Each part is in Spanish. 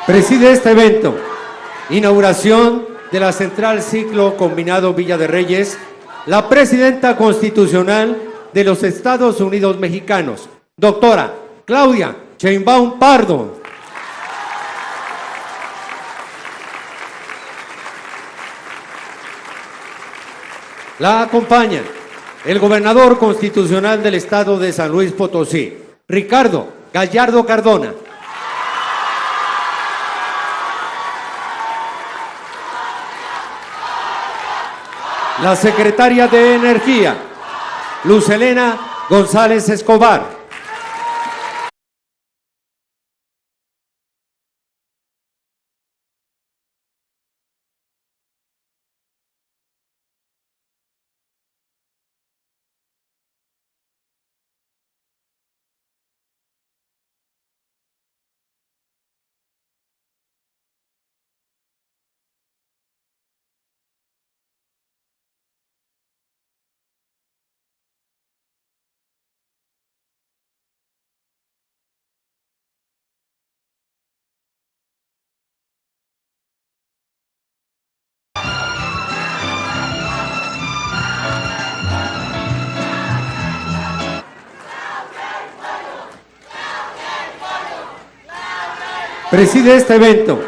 Preside este evento, inauguración de la Central Ciclo Combinado Villa de Reyes, la Presidenta Constitucional de los Estados Unidos Mexicanos, doctora Claudia Sheinbaum Pardo. La acompañan el gobernador constitucional del Estado de San Luis Potosí, Ricardo Gallardo Cardona. La secretaria de Energía, Luz Helena González Escobar. Preside este evento,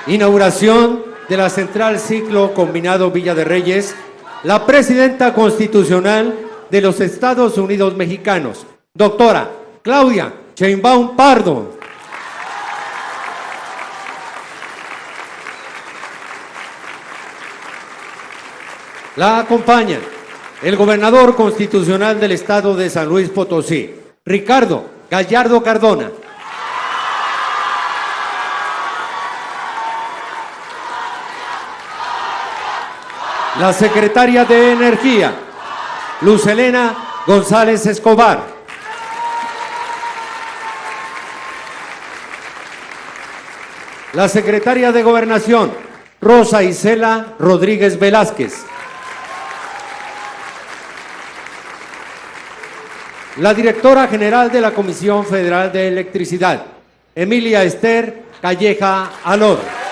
inauguración de la Central Ciclo Combinado Villa de Reyes, la Presidenta Constitucional de los Estados Unidos Mexicanos, doctora Claudia Sheinbaum Pardo. La acompañan el gobernador constitucional del Estado de San Luis Potosí, Ricardo Gallardo Cardona. La secretaria de Energía, Luz Helena González Escobar. La secretaria de Gobernación, Rosa Isela Rodríguez Velázquez. La directora general de la Comisión Federal de Electricidad, Emilia Esther Calleja Alor.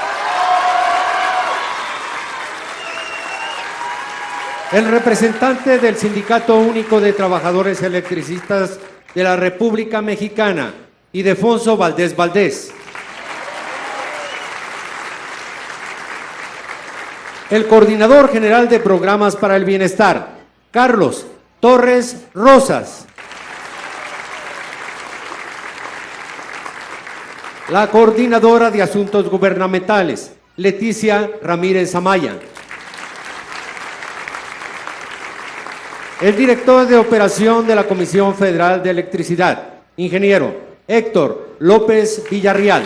El representante del Sindicato Único de Trabajadores Electricistas de la República Mexicana, Ildefonso Valdés Valdés. El coordinador general de Programas para el Bienestar, Carlos Torres Rosas. La coordinadora de Asuntos Gubernamentales, Leticia Ramírez Amaya. El director de operación de la Comisión Federal de Electricidad, ingeniero Héctor López Villarreal.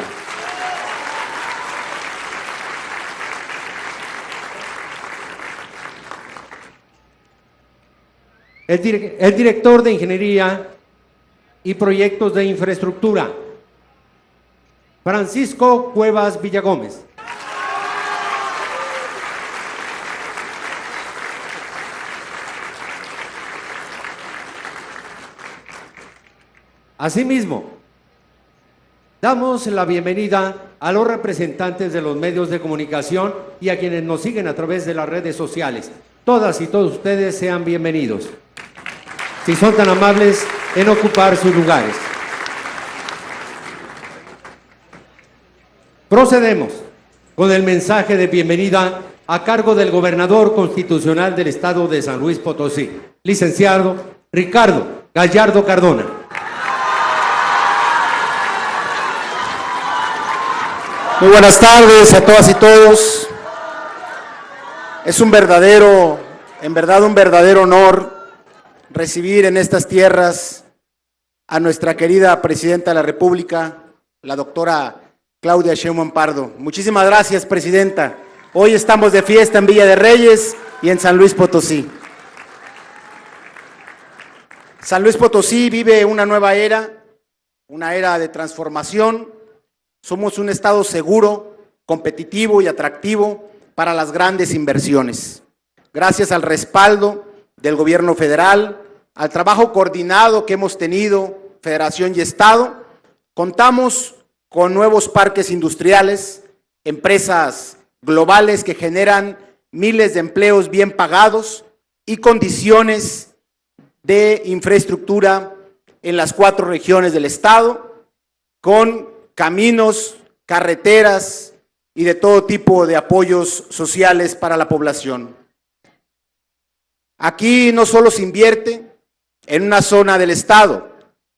El director de Ingeniería y Proyectos de Infraestructura, Francisco Cuevas Villagómez. Asimismo, damos la bienvenida a los representantes de los medios de comunicación y a quienes nos siguen a través de las redes sociales. Todas y todos ustedes sean bienvenidos, si son tan amables en ocupar sus lugares. Procedemos con el mensaje de bienvenida a cargo del gobernador constitucional del Estado de San Luis Potosí, licenciado Ricardo Gallardo Cardona. Muy buenas tardes a todas y todos. Es un verdadero honor recibir en estas tierras a nuestra querida Presidenta de la República, la doctora Claudia Sheinbaum Pardo. Muchísimas gracias, Presidenta. Hoy estamos de fiesta en Villa de Reyes y en San Luis Potosí. San Luis Potosí vive una nueva era, una era de transformación. Somos un estado seguro, competitivo y atractivo para las grandes inversiones. Gracias al respaldo del gobierno federal, al trabajo coordinado que hemos tenido, Federación y Estado, contamos con nuevos parques industriales, empresas globales que generan miles de empleos bien pagados y condiciones de infraestructura en las 4 regiones del estado, con caminos, carreteras y de todo tipo de apoyos sociales para la población. Aquí no solo se invierte en una zona del estado,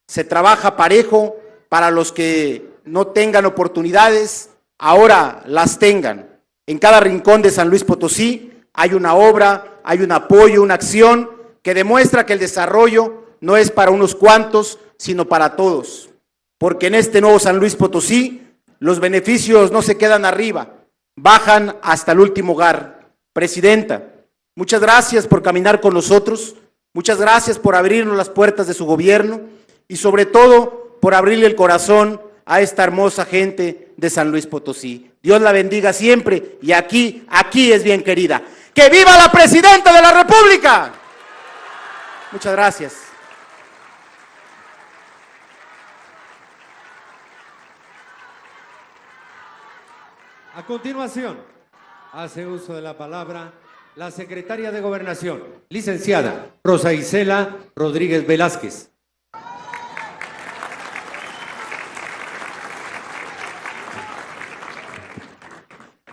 se trabaja parejo para los que no tengan oportunidades, ahora las tengan. En cada rincón de San Luis Potosí hay una obra, hay un apoyo, una acción que demuestra que el desarrollo no es para unos cuantos, sino para todos. Porque en este nuevo San Luis Potosí, los beneficios no se quedan arriba, bajan hasta el último hogar. Presidenta, muchas gracias por caminar con nosotros, muchas gracias por abrirnos las puertas de su gobierno y sobre todo por abrirle el corazón a esta hermosa gente de San Luis Potosí. Dios la bendiga siempre y aquí es bien querida. ¡Que viva la Presidenta de la República! Muchas gracias. A continuación, hace uso de la palabra la secretaria de Gobernación, licenciada Rosa Isela Rodríguez Velázquez.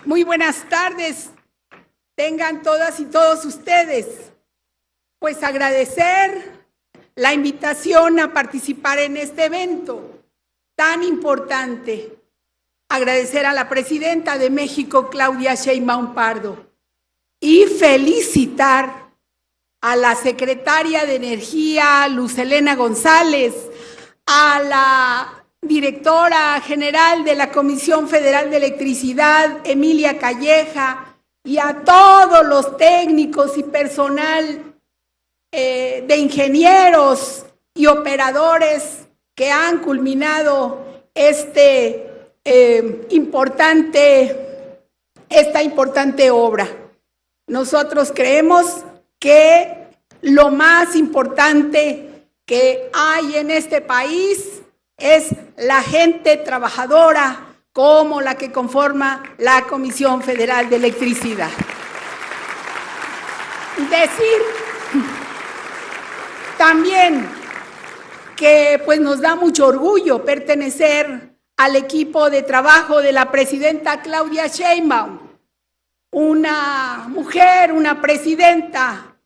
Muy buenas tardes, tengan todas y todos ustedes. Pues agradecer la invitación a participar en este evento tan importante. Agradecer a la Presidenta de México, Claudia Sheinbaum Pardo, y felicitar a la Secretaria de Energía, Luz Helena González, a la Directora General de la Comisión Federal de Electricidad, Emilia Calleja, y a todos los técnicos y personal de ingenieros y operadores que han culminado esta importante obra. Nosotros creemos que lo más importante que hay en este país es la gente trabajadora como la que conforma la Comisión Federal de Electricidad. Decir también que pues nos da mucho orgullo pertenecer al equipo de trabajo de la Presidenta Claudia Sheinbaum, una mujer, una presidenta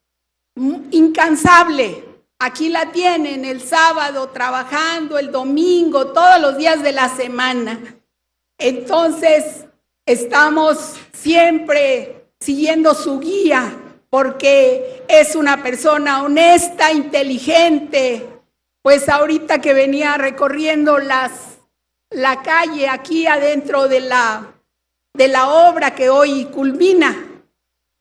incansable. Aquí la tienen el sábado trabajando, el domingo, todos los días de la semana. Entonces, estamos siempre siguiendo su guía porque es una persona honesta, inteligente. Pues ahorita que venía recorriendo la calle aquí adentro de la obra que hoy culmina,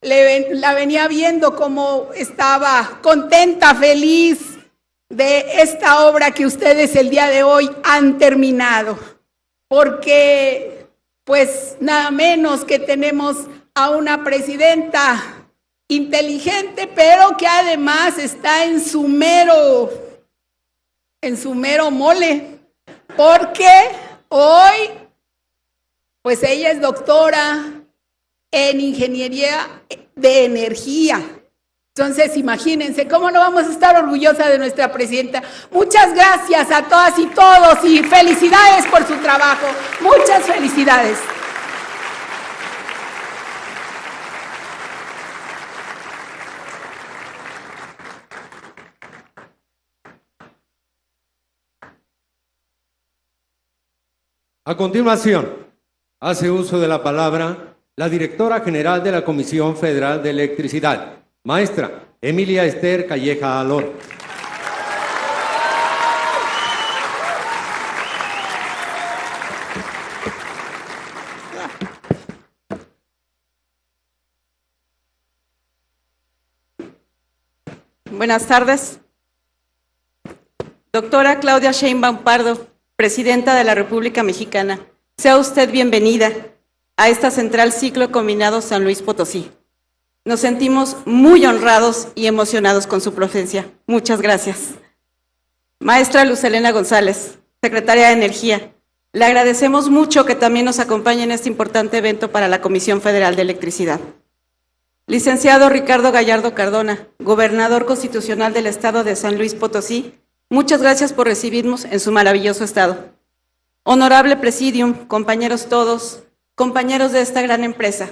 la venía viendo como estaba contenta, feliz de esta obra que ustedes el día de hoy han terminado, porque pues nada menos que tenemos a una presidenta inteligente, pero que además está en su mero mole, porque hoy pues ella es doctora en ingeniería de energía. Entonces, imagínense, ¿cómo no vamos a estar orgullosas de nuestra presidenta? Muchas gracias a todas y todos y felicidades por su trabajo. Muchas felicidades. A continuación, hace uso de la palabra la Directora General de la Comisión Federal de Electricidad, maestra Emilia Esther Calleja Alor. Buenas tardes. Doctora Claudia Sheinbaum Pardo, Presidenta de la República Mexicana, sea usted bienvenida a esta Central Ciclo Combinado San Luis Potosí. Nos sentimos muy honrados y emocionados con su presencia. Muchas gracias. Maestra Luz Helena González, Secretaria de Energía, Le agradecemos mucho que también nos acompañe en este importante evento para la Comisión Federal de Electricidad. Licenciado Ricardo Gallardo Cardona, Gobernador Constitucional del Estado de San Luis Potosí, muchas gracias por recibirnos en su maravilloso estado. Honorable Presidium, compañeros todos, compañeros de esta gran empresa,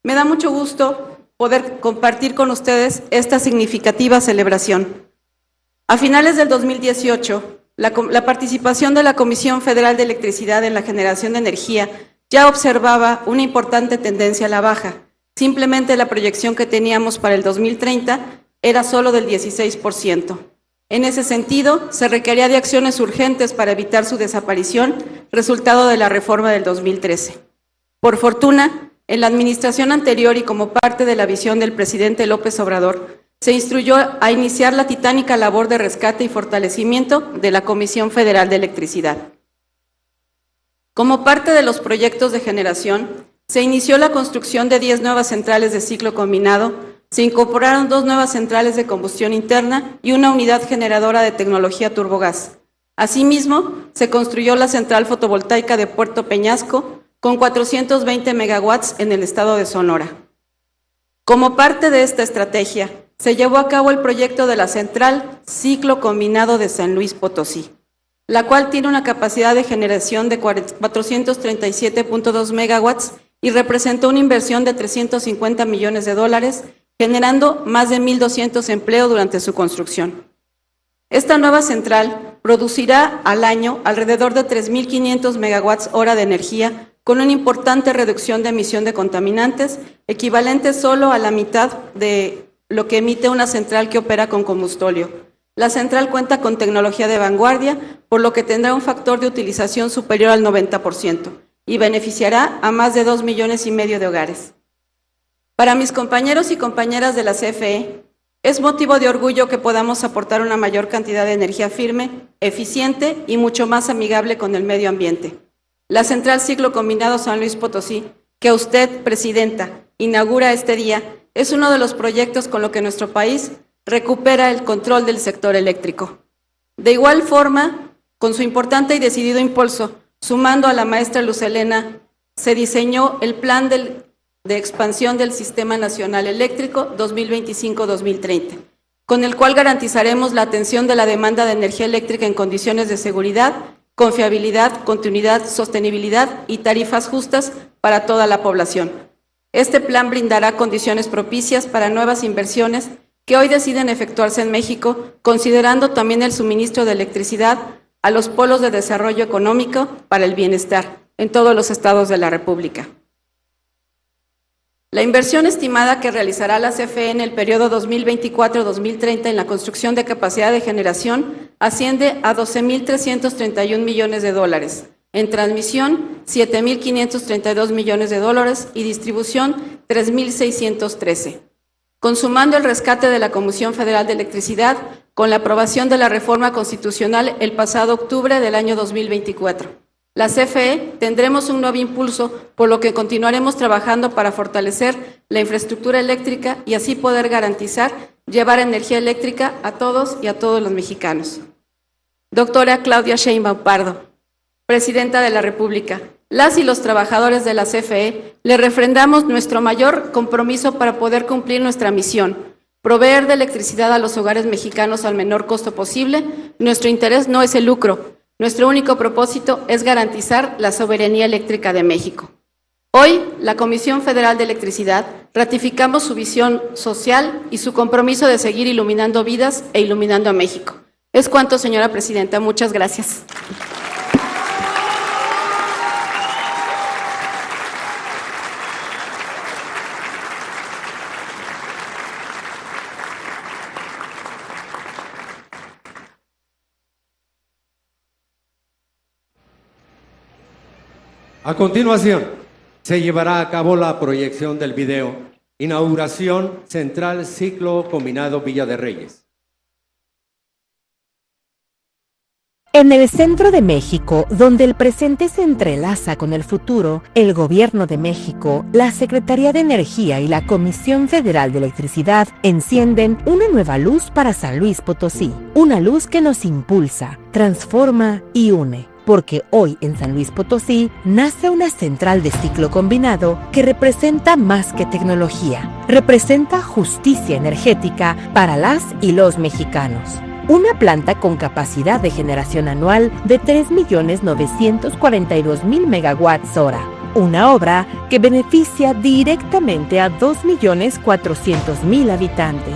me da mucho gusto poder compartir con ustedes esta significativa celebración. A finales del 2018, la participación de la Comisión Federal de Electricidad en la generación de energía ya observaba una importante tendencia a la baja. Simplemente la proyección que teníamos para el 2030 era solo del 16%. En ese sentido, se requería de acciones urgentes para evitar su desaparición, resultado de la reforma del 2013. Por fortuna, en la administración anterior y como parte de la visión del presidente López Obrador, se instruyó a iniciar la titánica labor de rescate y fortalecimiento de la Comisión Federal de Electricidad. Como parte de los proyectos de generación, se inició la construcción de 10 nuevas centrales de ciclo combinado, se incorporaron 2 nuevas centrales de combustión interna y una unidad generadora de tecnología turbogás. Asimismo, se construyó la central fotovoltaica de Puerto Peñasco con 420 megawatts en el estado de Sonora. Como parte de esta estrategia, se llevó a cabo el proyecto de la central ciclo combinado de San Luis Potosí, la cual tiene una capacidad de generación de 437.2 megawatts y representó una inversión de 350 millones de dólares, generando más de 1,200 empleos durante su construcción. Esta nueva central producirá al año alrededor de 3.500 megawatts hora de energía, con una importante reducción de emisión de contaminantes, equivalente solo a la mitad de lo que emite una central que opera con combustóleo. La central cuenta con tecnología de vanguardia, por lo que tendrá un factor de utilización superior al 90% y beneficiará a más de 2,5 millones de hogares. Para mis compañeros y compañeras de la CFE, es motivo de orgullo que podamos aportar una mayor cantidad de energía firme, eficiente y mucho más amigable con el medio ambiente. La central ciclo combinado San Luis Potosí, que usted, Presidenta, inaugura este día, es uno de los proyectos con lo que nuestro país recupera el control del sector eléctrico. De igual forma, con su importante y decidido impulso, sumando a la maestra Luz Helena, se diseñó el Plan de Expansión del Sistema Nacional Eléctrico 2025-2030, con el cual garantizaremos la atención de la demanda de energía eléctrica en condiciones de seguridad, confiabilidad, continuidad, sostenibilidad y tarifas justas para toda la población. Este plan brindará condiciones propicias para nuevas inversiones que hoy deciden efectuarse en México, considerando también el suministro de electricidad a los polos de desarrollo económico para el bienestar en todos los estados de la República. La inversión estimada que realizará la CFE en el periodo 2024-2030 en la construcción de capacidad de generación asciende a 12.331 millones de dólares, en transmisión 7.532 millones de dólares y distribución 3.613. Consumando el rescate de la Comisión Federal de Electricidad con la aprobación de la reforma constitucional el pasado octubre del año 2024. La CFE tendremos un nuevo impulso, por lo que continuaremos trabajando para fortalecer la infraestructura eléctrica y así poder garantizar llevar energía eléctrica a todos y a todos los mexicanos. Doctora Claudia Sheinbaum Pardo, Presidenta de la República, las y los trabajadores de la CFE le refrendamos nuestro mayor compromiso para poder cumplir nuestra misión, proveer de electricidad a los hogares mexicanos al menor costo posible. Nuestro interés no es el lucro, nuestro único propósito es garantizar la soberanía eléctrica de México. Hoy, la Comisión Federal de Electricidad ratificamos su visión social y su compromiso de seguir iluminando vidas e iluminando a México. Es cuanto, señora Presidenta. Muchas gracias. A continuación, se llevará a cabo la proyección del video Inauguración Central Ciclo Combinado Villa de Reyes. En el centro de México, donde el presente se entrelaza con el futuro, el Gobierno de México, la Secretaría de Energía y la Comisión Federal de Electricidad encienden una nueva luz para San Luis Potosí, una luz que nos impulsa, transforma y une. porque hoy en San Luis Potosí nace una central de ciclo combinado que representa más que tecnología, representa justicia energética para las y los mexicanos. Una planta con capacidad de generación anual de 3.942.000 megawatts hora. Una obra que beneficia directamente a 2.400.000 habitantes.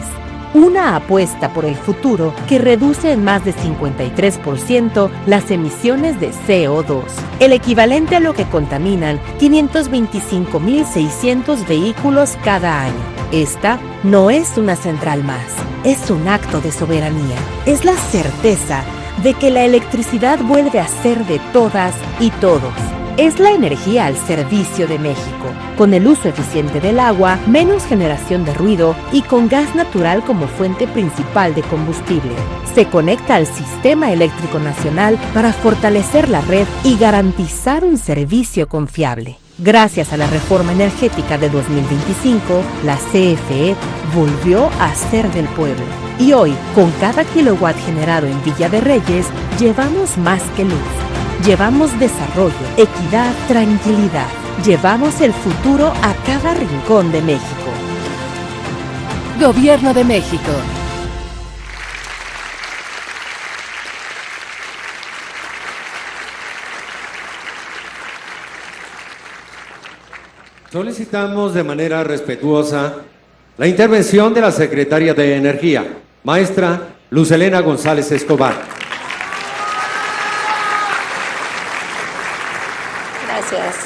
Una apuesta por el futuro que reduce en más de 53% las emisiones de CO2, el equivalente a lo que contaminan 525.600 vehículos cada año. Esta no es una central más, es un acto de soberanía. Es la certeza de que la electricidad vuelve a ser de todas y todos. Es la energía al servicio de México, con el uso eficiente del agua, menos generación de ruido y con gas natural como fuente principal de combustible. Se conecta al Sistema Eléctrico Nacional para fortalecer la red y garantizar un servicio confiable. Gracias a la reforma energética de 2025, la CFE volvió a ser del pueblo. Y hoy, con cada kilowatt generado en Villa de Reyes, llevamos más que luz. Llevamos desarrollo, equidad, tranquilidad. Llevamos el futuro a cada rincón de México. Gobierno de México. Solicitamos de manera respetuosa la intervención de la Secretaria de Energía, maestra Luz Helena González Escobar. Gracias.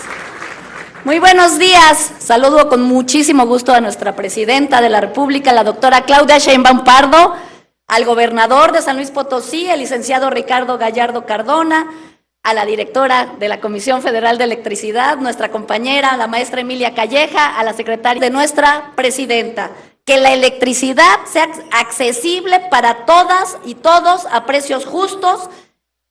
Muy buenos días. Saludo con muchísimo gusto a nuestra presidenta de la República, la doctora Claudia Sheinbaum Pardo, al gobernador de San Luis Potosí, el licenciado Ricardo Gallardo Cardona, a la directora de la Comisión Federal de Electricidad, nuestra compañera, la maestra Emilia Calleja, a la secretaria de nuestra presidenta. Que la electricidad sea accesible para todas y todos a precios justos,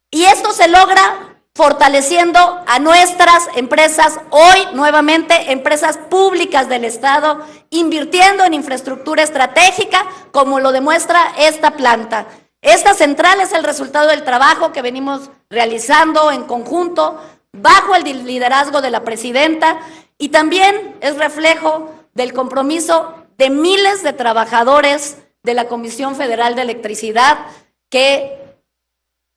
y esto se logra fortaleciendo a nuestras empresas, hoy nuevamente empresas públicas del Estado, invirtiendo en infraestructura estratégica, como lo demuestra esta planta. Esta central es el resultado del trabajo que venimos realizando en conjunto, bajo el liderazgo de la presidenta, y también es reflejo del compromiso de miles de trabajadores de la Comisión Federal de Electricidad que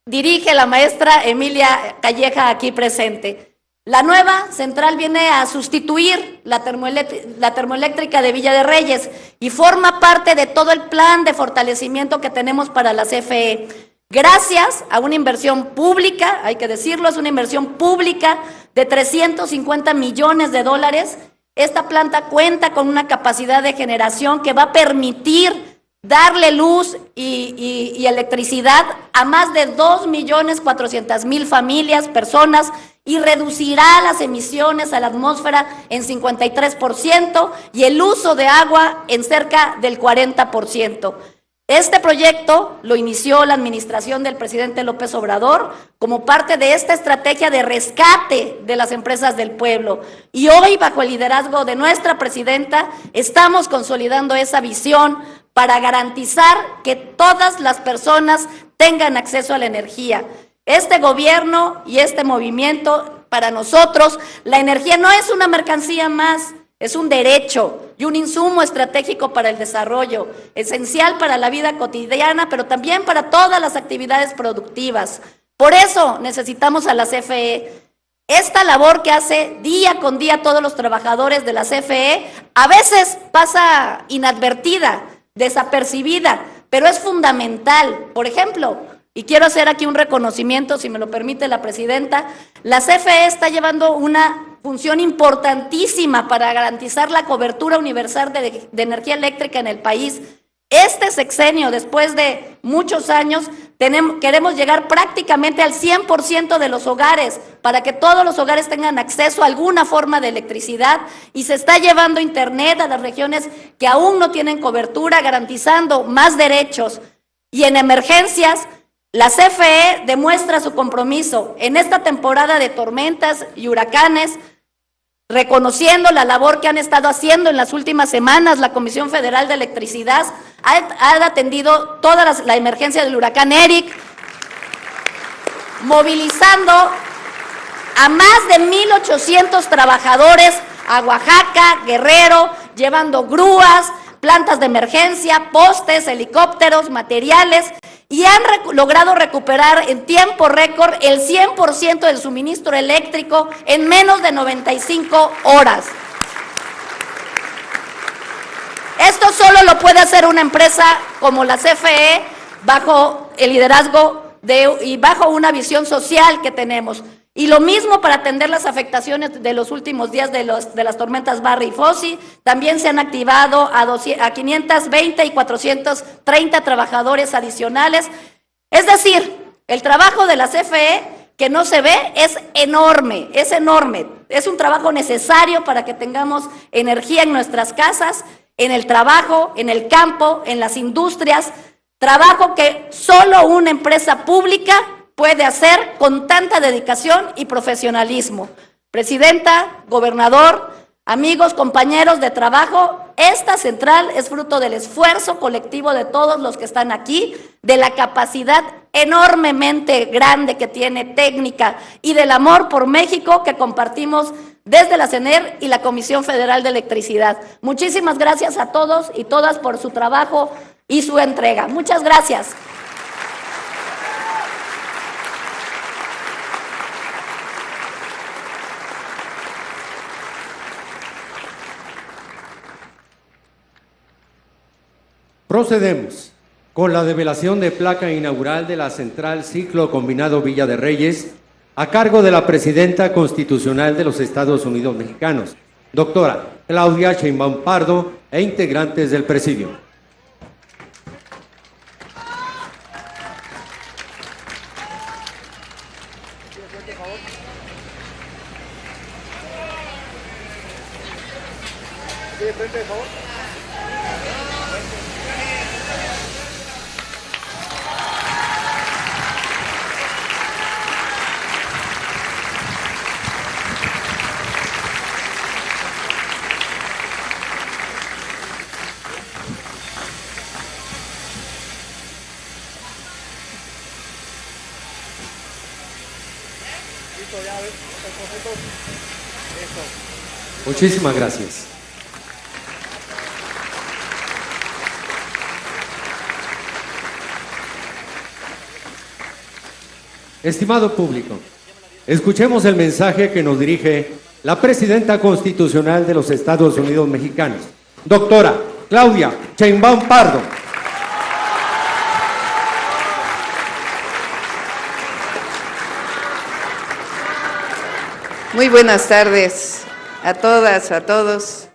dirige la maestra Emilia Calleja aquí presente. La nueva central viene a sustituir la termoeléctrica de Villa de Reyes y forma parte de todo el plan de fortalecimiento que tenemos para la CFE. Gracias a una inversión pública, hay que decirlo, es una inversión pública de 350 millones de dólares. Esta planta cuenta con una capacidad de generación que va a permitir darle luz y electricidad a más de 2.400.000 familias, personas, y reducirá las emisiones a la atmósfera en 53% y el uso de agua en cerca del 40%. Este proyecto lo inició la administración del presidente López Obrador como parte de esta estrategia de rescate de las empresas del pueblo. Y hoy, bajo el liderazgo de nuestra presidenta, estamos consolidando esa visión para garantizar que todas las personas tengan acceso a la energía. Este gobierno y este movimiento, para nosotros, la energía no es una mercancía más, es un derecho y un insumo estratégico para el desarrollo, esencial para la vida cotidiana, pero también para todas las actividades productivas. Por eso necesitamos a la CFE. Esta labor que hace día con día todos los trabajadores de la CFE, a veces pasa inadvertida, desapercibida, pero es fundamental. Por ejemplo, y quiero hacer aquí un reconocimiento, si me lo permite la presidenta, la CFE está llevando una función importantísima para garantizar la cobertura universal de energía eléctrica en el país. Este sexenio, después de muchos años, queremos llegar prácticamente al 100% de los hogares, para que todos los hogares tengan acceso a alguna forma de electricidad, y se está llevando internet a las regiones que aún no tienen cobertura, garantizando más derechos. Y en emergencias, la CFE demuestra su compromiso en esta temporada de tormentas y huracanes, reconociendo la labor que han estado haciendo en las últimas semanas. La Comisión Federal de Electricidad ha atendido toda la emergencia del huracán Eric, movilizando a más de 1,800 trabajadores a Oaxaca, Guerrero, llevando grúas, plantas de emergencia, postes, helicópteros, materiales, y han logrado recuperar en tiempo récord el 100% del suministro eléctrico en menos de 95 horas. Esto solo lo puede hacer una empresa como la CFE, bajo el liderazgo y bajo una visión social que tenemos. Y lo mismo para atender las afectaciones de los últimos días de las tormentas Barry y Fossi. También se han activado a 520 y 430 trabajadores adicionales. Es decir, el trabajo de la CFE, que no se ve, es enorme, es enorme. Es un trabajo necesario para que tengamos energía en nuestras casas, en el trabajo, en el campo, en las industrias. Trabajo que solo una empresa pública puede hacer con tanta dedicación y profesionalismo. Presidenta, gobernador, amigos, compañeros de trabajo, esta central es fruto del esfuerzo colectivo de todos los que están aquí, de la capacidad enormemente grande que tiene técnica y del amor por México que compartimos desde la CENER y la Comisión Federal de Electricidad. Muchísimas gracias a todos y todas por su trabajo y su entrega. Muchas gracias. Procedemos con la develación de placa inaugural de la Central Ciclo Combinado Villa de Reyes, a cargo de la Presidenta Constitucional de los Estados Unidos Mexicanos, doctora Claudia Sheinbaum Pardo, e integrantes del Presidium. Muchísimas gracias. Estimado público, escuchemos el mensaje que nos dirige la Presidenta Constitucional de los Estados Unidos Mexicanos, doctora Claudia Sheinbaum Pardo. Muy buenas tardes a todas, a todos.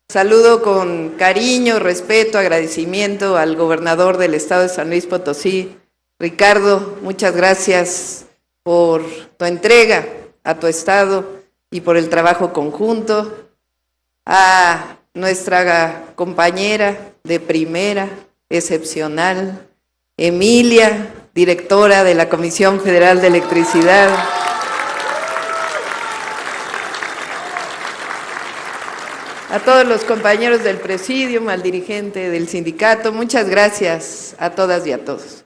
Saludo con cariño, respeto, agradecimiento al gobernador del estado de San Luis Potosí, Ricardo. Muchas gracias por tu entrega a tu estado y por el trabajo conjunto. A nuestra compañera de primera, excepcional, Emilia, directora de la Comisión Federal de Electricidad. A todos los compañeros del Presidium, al dirigente del sindicato, muchas gracias a todas y a todos.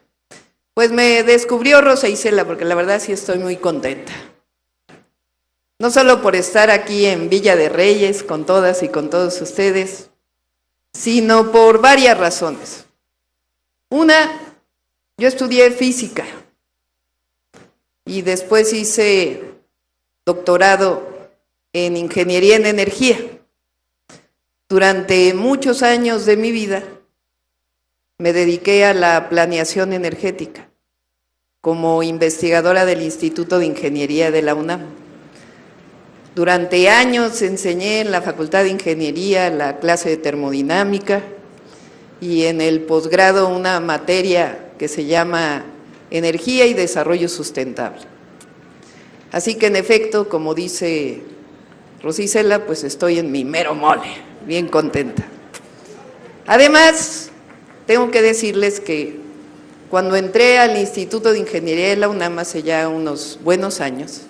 Pues me descubrió Rosa Isela, porque la verdad sí estoy muy contenta. No solo por estar aquí en Villa de Reyes con todas y con todos ustedes, sino por varias razones. Una, yo estudié física y después hice doctorado en ingeniería en energía. Durante muchos años de mi vida me dediqué a la planeación energética como investigadora del Instituto de Ingeniería de la UNAM. Durante años enseñé en la Facultad de Ingeniería la clase de termodinámica y en el posgrado una materia que se llama Energía y Desarrollo Sustentable. Así que en efecto, como dice Rosa Isela, pues estoy en mi mero mole. Bien contenta. Además, tengo que decirles que cuando entré al Instituto de Ingeniería de la UNAM hace ya unos buenos años,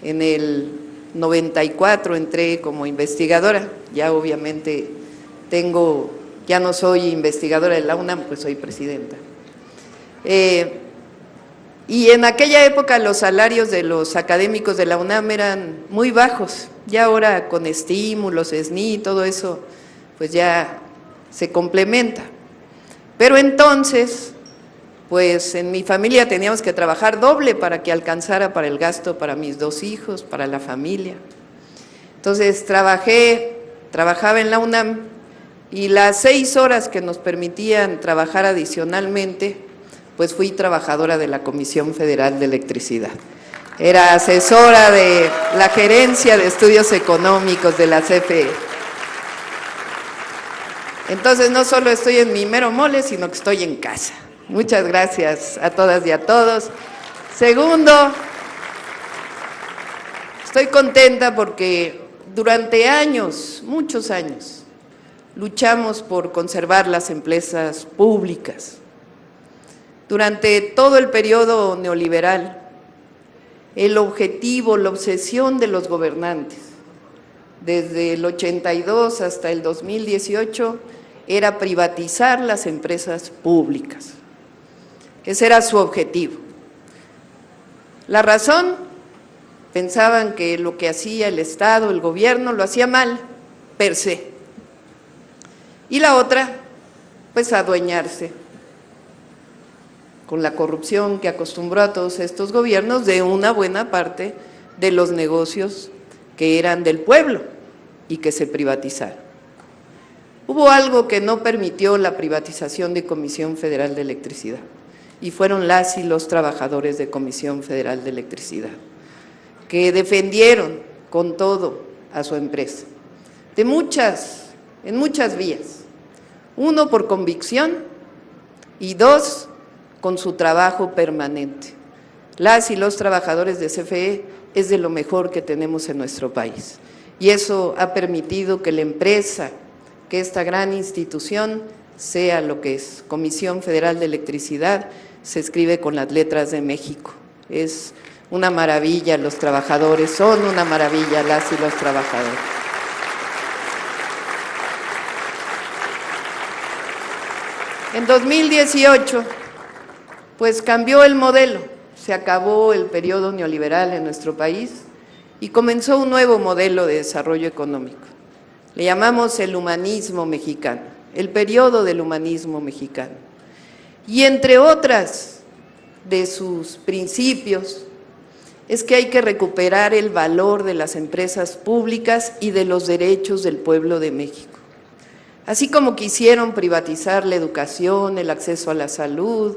en el 94 entré como investigadora, ya obviamente ya no soy investigadora de la UNAM, pues soy presidenta. Y en aquella época los salarios de los académicos de la UNAM eran muy bajos. Ya ahora con estímulos, SNI, todo eso, pues ya se complementa. Pero entonces, pues en mi familia teníamos que trabajar doble para que alcanzara para el gasto para mis 2 hijos, para la familia. Entonces trabajaba en la UNAM y las 6 horas que nos permitían trabajar adicionalmente, pues fui trabajadora de la Comisión Federal de Electricidad. Era asesora de la Gerencia de Estudios Económicos de la CFE. Entonces no solo estoy en mi mero mole, sino que estoy en casa. Muchas gracias a todas y a todos. Segundo, estoy contenta porque durante años, muchos años, luchamos por conservar las empresas públicas. Durante todo el periodo neoliberal, el objetivo, la obsesión de los gobernantes, desde el 82 hasta el 2018, era privatizar las empresas públicas. Ese era su objetivo. La razón, pensaban que lo que hacía el Estado, el gobierno, lo hacía mal, per se. Y la otra, pues adueñarse, con la corrupción que acostumbró a todos estos gobiernos, de una buena parte de los negocios que eran del pueblo y que se privatizaron. Hubo algo que no permitió la privatización de Comisión Federal de Electricidad, y fueron las y los trabajadores de Comisión Federal de Electricidad, que defendieron con todo a su empresa, en muchas vías. 1, por convicción, y 2, con su trabajo permanente. Las y los trabajadores de CFE es de lo mejor que tenemos en nuestro país, y eso ha permitido que la empresa, que esta gran institución sea lo que es. Comisión Federal de Electricidad se escribe con las letras de México. Es una maravilla, los trabajadores son una maravilla, las y los trabajadores. En 2018, pues cambió el modelo, se acabó el periodo neoliberal en nuestro país y comenzó un nuevo modelo de desarrollo económico. Le llamamos el humanismo mexicano, el periodo del humanismo mexicano. Y entre otras de sus principios es que hay que recuperar el valor de las empresas públicas y de los derechos del pueblo de México. Así como quisieron privatizar la educación, el acceso a la salud,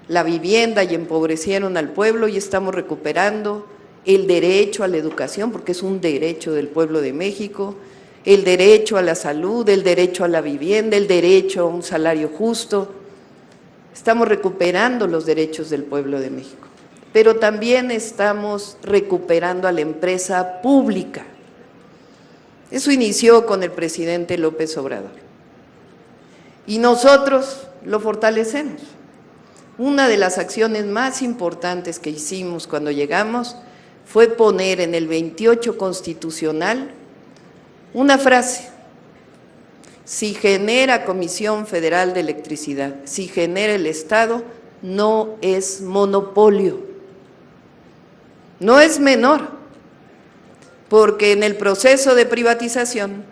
la vivienda y empobrecieron al pueblo, y estamos recuperando el derecho a la educación, porque es un derecho del pueblo de México, el derecho a la salud, el derecho a la vivienda, el derecho a un salario justo. Estamos recuperando los derechos del pueblo de México, pero también estamos recuperando a la empresa pública. Eso inició con el presidente López Obrador y nosotros lo fortalecemos. Una de las acciones más importantes que hicimos cuando llegamos fue poner en el 28 constitucional una frase: si genera Comisión Federal de Electricidad, si genera el Estado, no es monopolio, no es menor, porque en el proceso de privatización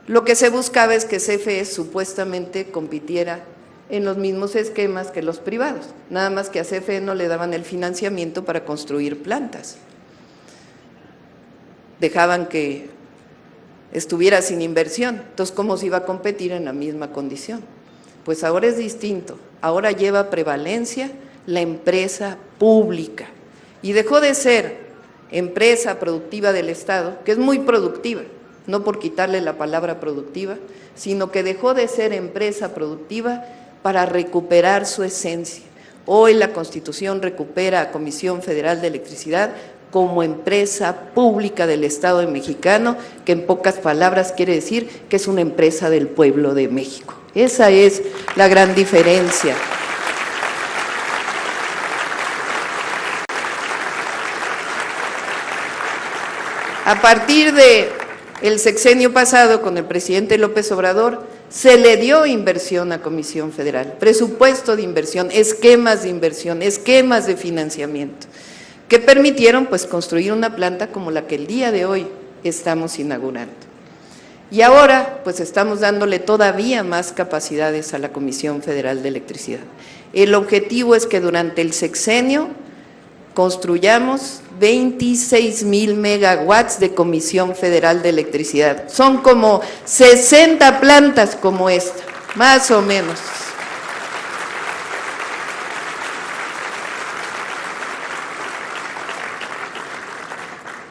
lo que se buscaba es que CFE supuestamente compitiera en los mismos esquemas que los privados, nada más que a CFE no le daban el financiamiento para construir plantas, dejaban que estuviera sin inversión. Entonces, ¿cómo se iba a competir en la misma condición? Pues ahora es distinto, ahora lleva prevalencia la empresa pública y dejó de ser empresa productiva del Estado, que es muy productiva, no por quitarle la palabra productiva, sino que dejó de ser empresa productiva para recuperar su esencia. Hoy la Constitución recupera a Comisión Federal de Electricidad como empresa pública del Estado mexicano, que en pocas palabras quiere decir que es una empresa del pueblo de México. Esa es la gran diferencia. A partir del sexenio pasado, con el presidente López Obrador, se le dio inversión a Comisión Federal, presupuesto de inversión, esquemas de inversión, esquemas de financiamiento, que permitieron pues construir una planta como la que el día de hoy estamos inaugurando. Y ahora pues estamos dándole todavía más capacidades a la Comisión Federal de Electricidad. El objetivo es que durante el sexenio construyamos 26,000 megawatts de Comisión Federal de Electricidad. Son como 60 plantas como esta, más o menos.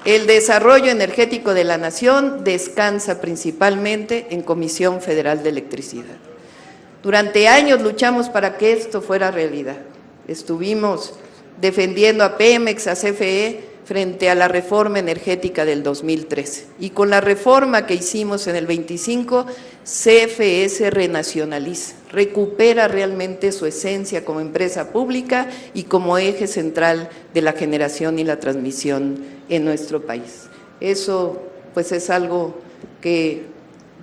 El desarrollo energético de la nación descansa principalmente en Comisión Federal de Electricidad. Durante años luchamos para que esto fuera realidad. Estuvimos defendiendo a Pemex, a CFE, frente a la reforma energética del 2013. Y con la reforma que hicimos en el 25, CFE se renacionaliza, recupera realmente su esencia como empresa pública y como eje central de la generación y la transmisión en nuestro país. Eso pues es algo que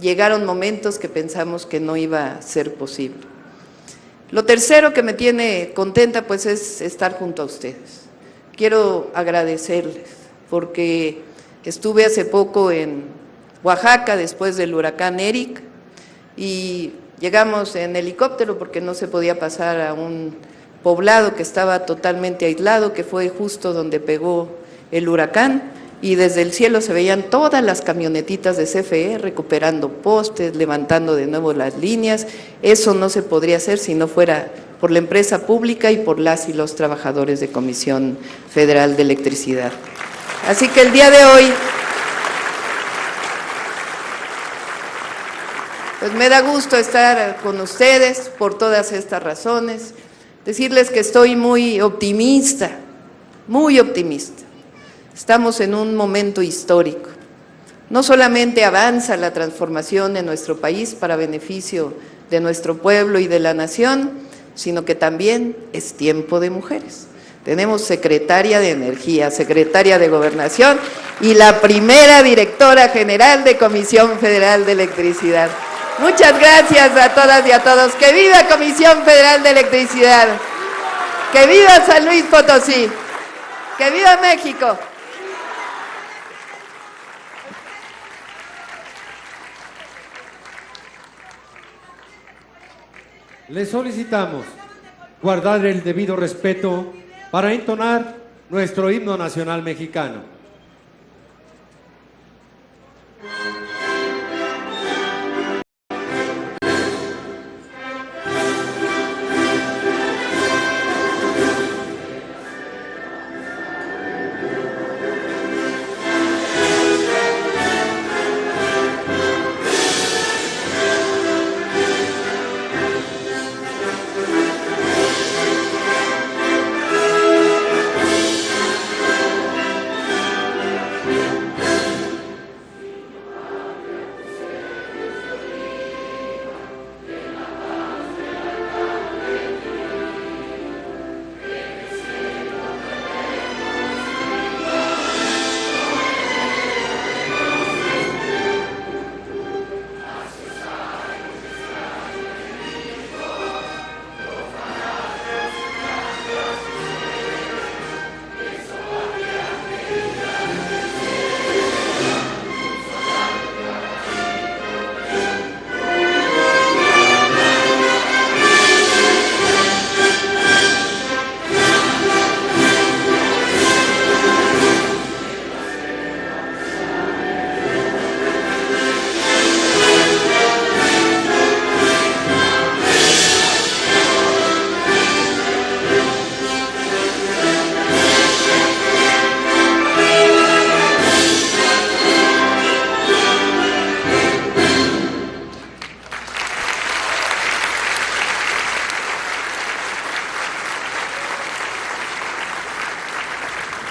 llegaron momentos que pensamos que no iba a ser posible. Lo tercero que me tiene contenta pues es estar junto a ustedes. Quiero agradecerles porque estuve hace poco en Oaxaca después del huracán Eric y llegamos en helicóptero porque no se podía pasar a un poblado que estaba totalmente aislado, que fue justo donde pegó el huracán, y desde el cielo se veían todas las camionetitas de CFE recuperando postes, levantando de nuevo las líneas. Eso no se podría hacer si no fuera por la empresa pública y por las y los trabajadores de Comisión Federal de Electricidad. Así que el día de hoy, pues me da gusto estar con ustedes por todas estas razones, decirles que estoy muy optimista, muy optimista. Estamos en un momento histórico. No solamente avanza la transformación en nuestro país para beneficio de nuestro pueblo y de la nación, sino que también es tiempo de mujeres. Tenemos secretaria de Energía, secretaria de Gobernación y la primera directora general de Comisión Federal de Electricidad. Muchas gracias a todas y a todos. ¡Que viva Comisión Federal de Electricidad! ¡Que viva San Luis Potosí! ¡Que viva México! Le solicitamos guardar el debido respeto para entonar nuestro himno nacional mexicano.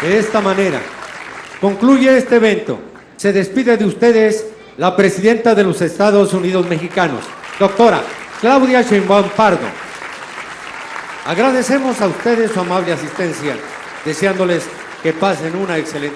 De esta manera, concluye este evento. Se despide de ustedes la presidenta de los Estados Unidos mexicanos, doctora Claudia Sheinbaum Pardo. Agradecemos a ustedes su amable asistencia, deseándoles que pasen una excelente